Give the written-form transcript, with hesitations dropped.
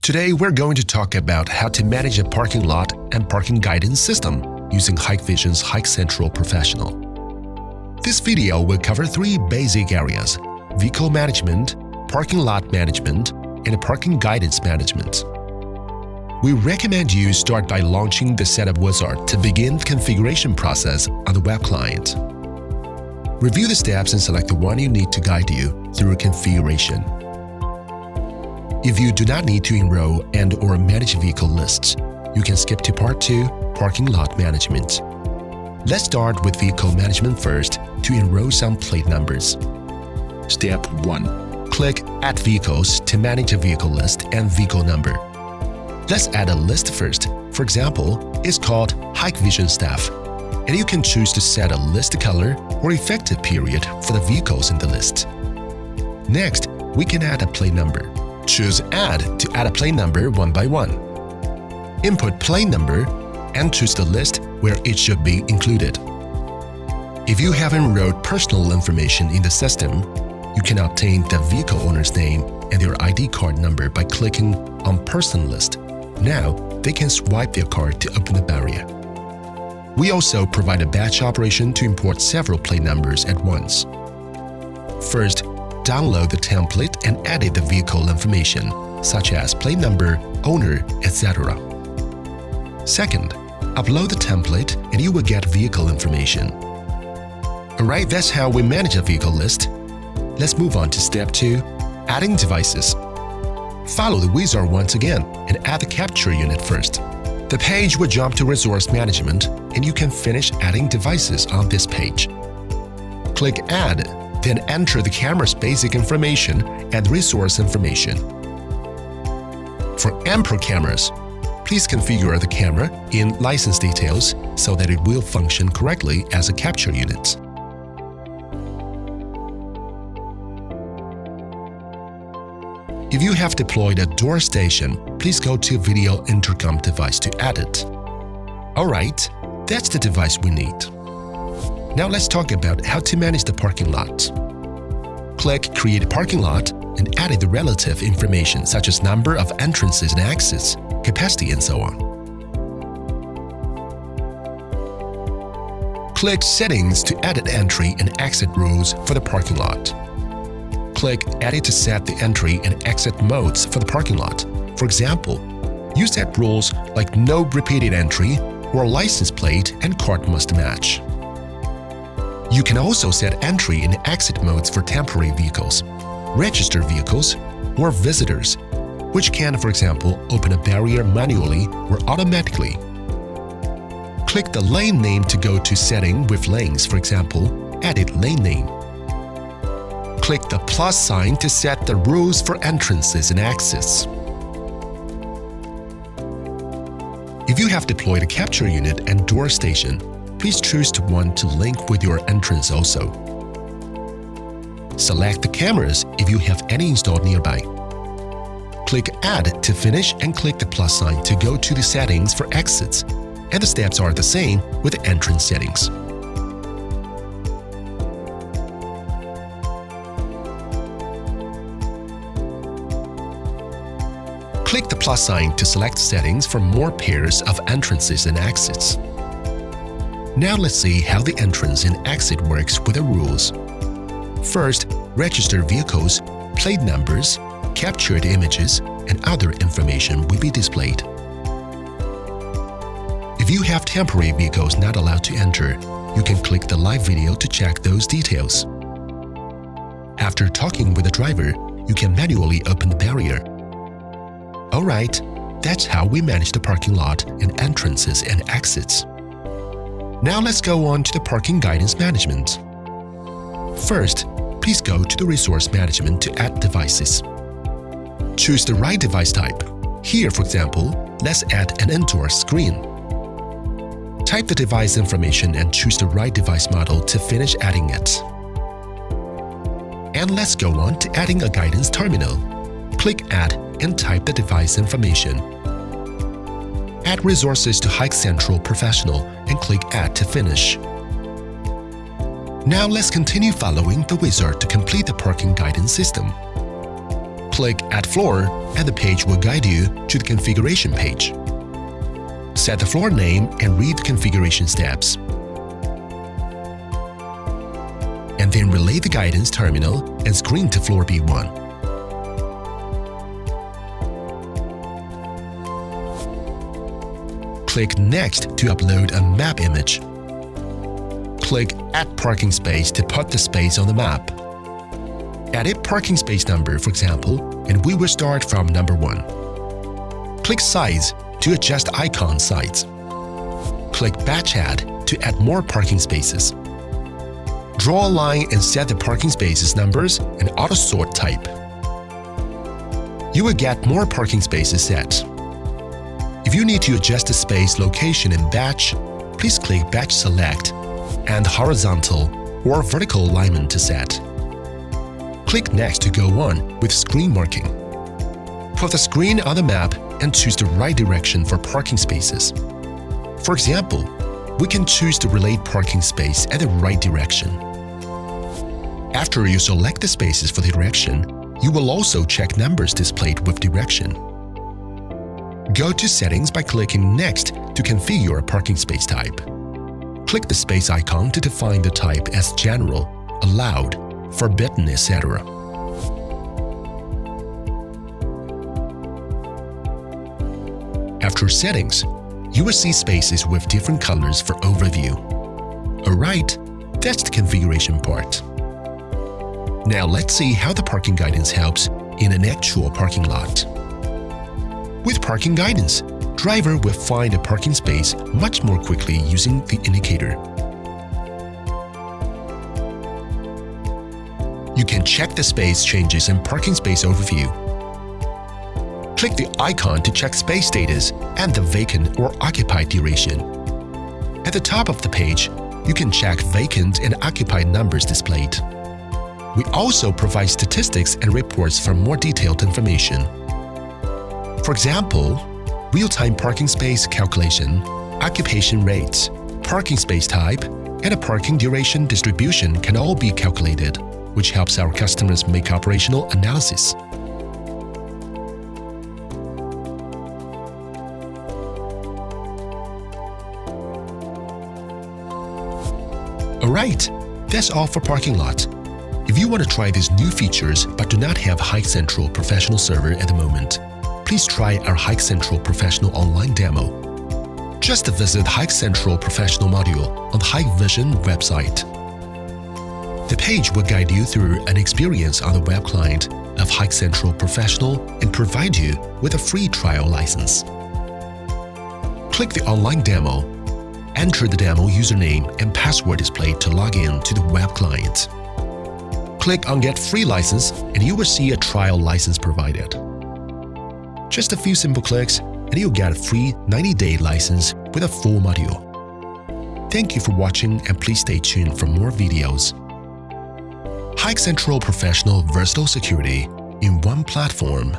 Today, we're going to talk about how to manage a parking lot and parking guidance system using Hikvision's Hike Central Professional. This video will cover three basic areas: vehicle management, parking lot management, and parking guidance management. We recommend you start by launching the Setup Wizard to begin the configuration process on the web client. Review the steps and select the one you need to guide you through configuration. If you do not need to enroll and/or manage vehicle lists, you can skip to Part 2, Parking Lot Management. Let's start with vehicle management first to enroll some plate numbers. Step 1. Click Add Vehicles to manage a vehicle list and vehicle number. Let's add a list first. For example, it's called Hikvision Staff, and you can choose to set a list color or effective period for the vehicles in the list. Next, we can add a plate number. Choose Add to add a plate number one by one. Input plate number and choose the list where it should be included. If you have enrolled personal information in the system, you can obtain the vehicle owner's name and their ID card number by clicking on Person List. Now, they can swipe their card to open the barrier. We also provide a batch operation to import several plate numbers at once. First, download the template and edit the vehicle information, such as plate number, owner, etc. Second, upload the template and you will get vehicle information. Alright, that's how we manage a vehicle list. Let's move on to Step 2, Adding Devices. Follow the wizard once again and add the capture unit first. The page will jump to Resource Management and you can finish adding devices on this page. Click Add, then enter the camera's basic information and resource information. For Ampere cameras, please configure the camera in License Details so that it will function correctly as a capture unit. If you have deployed a door station, please go to Video Intercom device to add it. Alright, that's the device we need. Now let's talk about how to manage the parking lot. Click Create Parking Lot and add the relative information such as number of entrances and exits, capacity, and so on. Click Settings to edit entry and exit rules for the parking lot. Click Edit to set the entry and exit modes for the parking lot. For example, you set rules like no repeated entry or license plate and card must match. You can also set entry and exit modes for temporary vehicles, registered vehicles, or visitors, which can, for example, open a barrier manually or automatically. Click the lane name to go to Setting with lanes, for example, Edit Lane Name. Click the plus sign to set the rules for entrances and exits. If you have deployed a capture unit and door station, please choose one to link with your entrance also. Select the cameras if you have any installed nearby. Click Add to finish and click the plus sign to go to the settings for exits, and the steps are the same with the entrance settings. Click the plus sign to select settings for more pairs of entrances and exits. Now let's see how the entrance and exit works with the rules. First, registered vehicles, plate numbers, captured images, and other information will be displayed. If you have temporary vehicles not allowed to enter, you can click the live video to check those details. After talking with the driver, you can manually open the barrier. Alright, that's how we manage the parking lot and entrances and exits. Now let's go on to the parking guidance management. First, please go to the Resource Management to add devices. Choose the right device type. Here, for example, let's add an indoor screen. Type the device information and choose the right device model to finish adding it. And let's go on to adding a guidance terminal. Click Add and type the device information. Add resources to Hike Central Professional and click Add to finish. Now let's continue following the wizard to complete the parking guidance system. Click Add Floor and the page will guide you to the configuration page. Set the floor name and read the configuration steps. And then relay the guidance terminal and screen to floor B1. Click Next to upload a map image. Click Add Parking Space to put the space on the map. Edit parking space number, for example, and we will start from number 1. Click Size to adjust icon size. Click Batch Add to add more parking spaces. Draw a line and set the parking spaces numbers and auto-sort type. You will get more parking spaces set. If you need to adjust the space location in Batch, please click Batch Select and horizontal or vertical alignment to set. Click Next to go on with screen marking. Put the screen on the map and choose the right direction for parking spaces. For example, we can choose the relayed parking space at the right direction. After you select the spaces for the direction, you will also check numbers displayed with direction. Go to Settings by clicking Next to configure a parking space type. Click the space icon to define the type as General, Allowed, Forbidden, etc. After Settings, you will see spaces with different colors for overview. Alright, that's the configuration part. Now let's see how the parking guidance helps in an actual parking lot. With parking guidance, driver will find a parking space much more quickly using the indicator. You can check the space changes in parking space overview. Click the icon to check space status and the vacant or occupied duration. At the top of the page, you can check vacant and occupied numbers displayed. We also provide statistics and reports for more detailed information. For example, real-time parking space calculation, occupation rates, parking space type, and a parking duration distribution can all be calculated, which helps our customers make operational analysis. Alright, that's all for parking lot. If you want to try these new features but do not have Hike Central Professional server at the moment, please try our Hike Central Professional online demo. Just visit Hike Central Professional module on the Hikvision website. The page will guide you through an experience on the web client of Hike Central Professional and provide you with a free trial license. Click the online demo. Enter the demo username and password displayed to log in to the web client. Click on Get Free License and you will see a trial license provided. Just a few simple clicks and you'll get a free 90-day license with a full module. Thank you for watching and please stay tuned for more videos. Hike Central Professional Versatile Security in one platform.